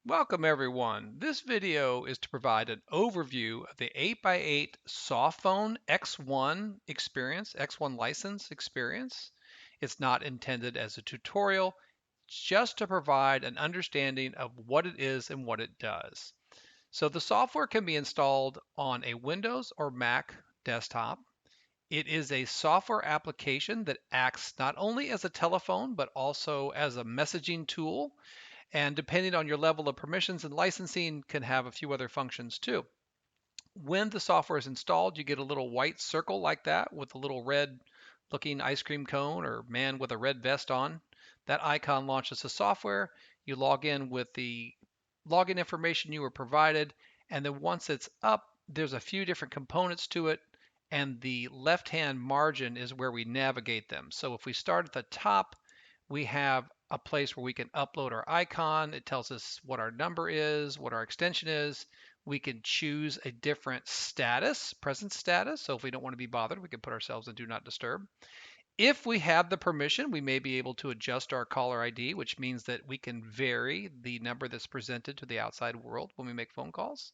Welcome everyone. This video is to provide an overview of the 8x8 softphone X1 experience, X1 license experience. It's not intended as a tutorial, it's just to provide an understanding of what it is and what it does. So the software can be installed on a Windows or Mac desktop. It is a software application that acts not only as a telephone, but also as a messaging tool, and depending on your level of permissions and licensing can have a few other functions too. When the software is installed, you get a little white circle like that with a little red looking ice cream cone or man with a red vest on. That icon launches the software. You log in with the login information you were provided, and then once it's up, there's a few different components to it, and the left-hand margin is where we navigate them. So if we start at the top, we have a place where we can upload our icon. It tells us what our number is, what our extension is. We can choose a different status, present status. So if we don't want to be bothered, we can put ourselves in do not disturb. If we have the permission, we may be able to adjust our caller ID, which means that we can vary the number that's presented to the outside world when we make phone calls.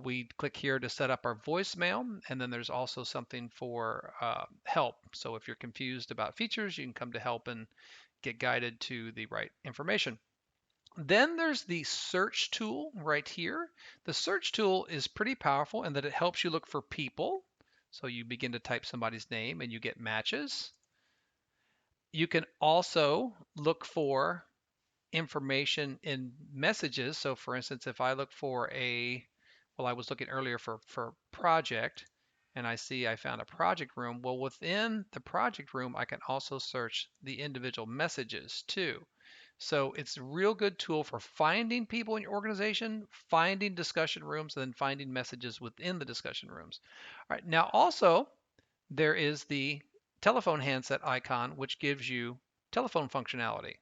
We click here to set up our voicemail, and then there's also something for help. So if you're confused about features, you can come to help and get guided to the right information. Then there's the search tool right here. The search tool is pretty powerful in that it helps you look for people. So you begin to type somebody's name and you get matches. You can also look for information in messages. So for instance, if I look for I was looking earlier for project, and I found a project room. Well, within the project room, I can also search the individual messages too. So it's a real good tool for finding people in your organization, finding discussion rooms, and then finding messages within the discussion rooms. All right, now also there is the telephone handset icon, which gives you telephone functionality.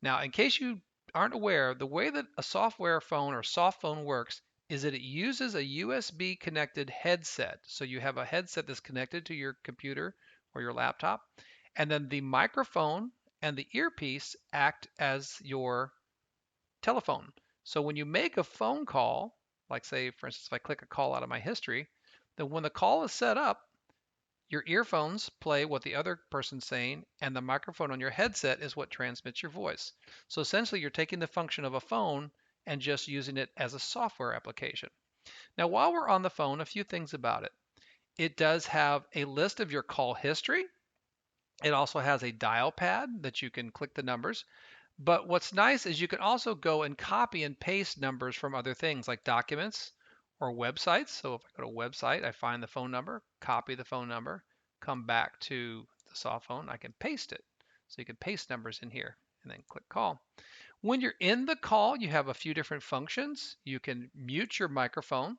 Now, in case you aren't aware, the way that a software phone or soft phone works is that it uses a USB connected headset. So you have a headset that's connected to your computer or your laptop, and then the microphone and the earpiece act as your telephone. So when you make a phone call, like say, for instance, if I click a call out of my history, then when the call is set up, your earphones play what the other person's saying, and the microphone on your headset is what transmits your voice. So essentially, you're taking the function of a phone and just using it as a software application. Now, while we're on the phone, a few things about it. It does have a list of your call history. It also has a dial pad that you can click the numbers. But what's nice is you can also go and copy and paste numbers from other things like documents or websites. So if I go to a website, I find the phone number, copy the phone number, come back to the soft phone, I can paste it. So you can paste numbers in here and then click call. When you're in the call, you have a few different functions. You can mute your microphone.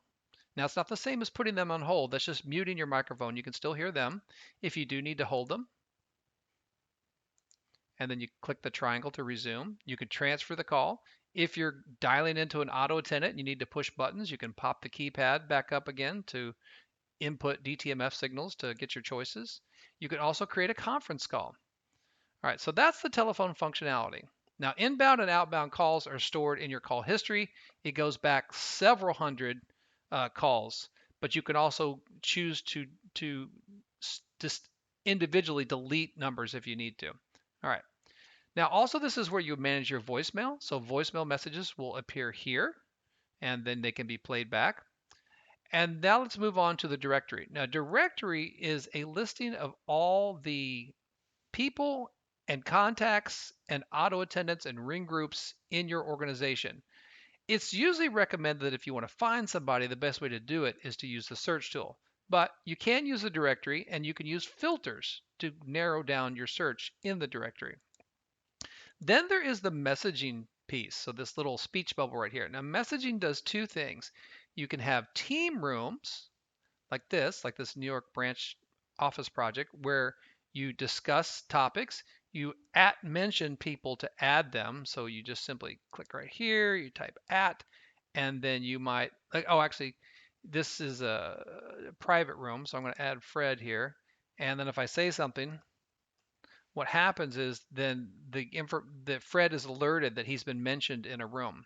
Now it's not the same as putting them on hold. That's just muting your microphone. You can still hear them. If you do need to hold them, and then you click the triangle to resume. You can transfer the call. If you're dialing into an auto attendant and you need to push buttons, you can pop the keypad back up again to input DTMF signals to get your choices. You can also create a conference call. All right, so that's the telephone functionality. Now, inbound and outbound calls are stored in your call history. It goes back several hundred calls, but you can also choose to just individually delete numbers if you need to. All right. Now, also, this is where you manage your voicemail. So voicemail messages will appear here, and then they can be played back. And now let's move on to the directory. Now, directory is a listing of all the people and contacts and auto attendants and ring groups in your organization. It's usually recommended that if you want to find somebody, the best way to do it is to use the search tool. But you can use a directory, and you can use filters to narrow down your search in the directory. Then there is the messaging piece. So this little speech bubble right here. Now messaging does two things. You can have team rooms like this New York branch office project where you discuss topics. You mention people to add them. So you just simply click right here, you type at, and then you might actually this is a private room. So I'm going to add Fred here. And then if I say something, what happens is then that Fred is alerted that he's been mentioned in a room.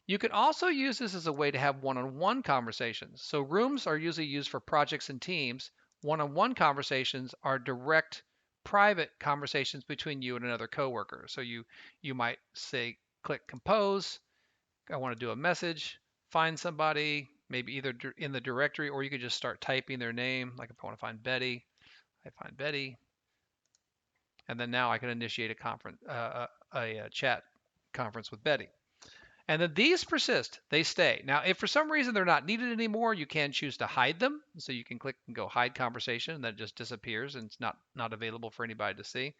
You can also use this as a way to have one-on-one conversations. So rooms are usually used for projects and teams. One-on-one conversations are direct private conversations between you and another coworker. So you might say click compose, I want to do a message, find somebody, maybe either in the directory, or you could just start typing their name. Like if I want to find Betty, I find Betty, and then now I can initiate a conference, a chat conference with Betty. And then these persist, they stay. Now, if for some reason they're not needed anymore, you can choose to hide them. So you can click and go hide conversation, and that just disappears and it's not available for anybody to see.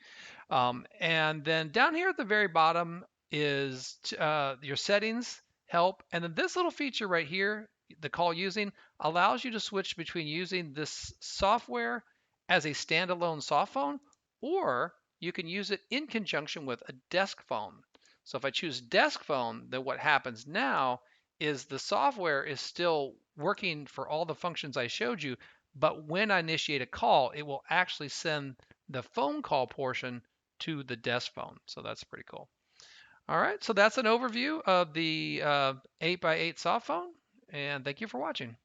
And then down here at the very bottom is your settings, help, and then this little feature right here, the call using, allows you to switch between using this software as a standalone soft phone, or you can use it in conjunction with a desk phone. So if I choose desk phone, then what happens now is the software is still working for all the functions I showed you, but when I initiate a call, it will actually send the phone call portion to the desk phone. So that's pretty cool. All right, so that's an overview of the 8x8 soft phone, and thank you for watching.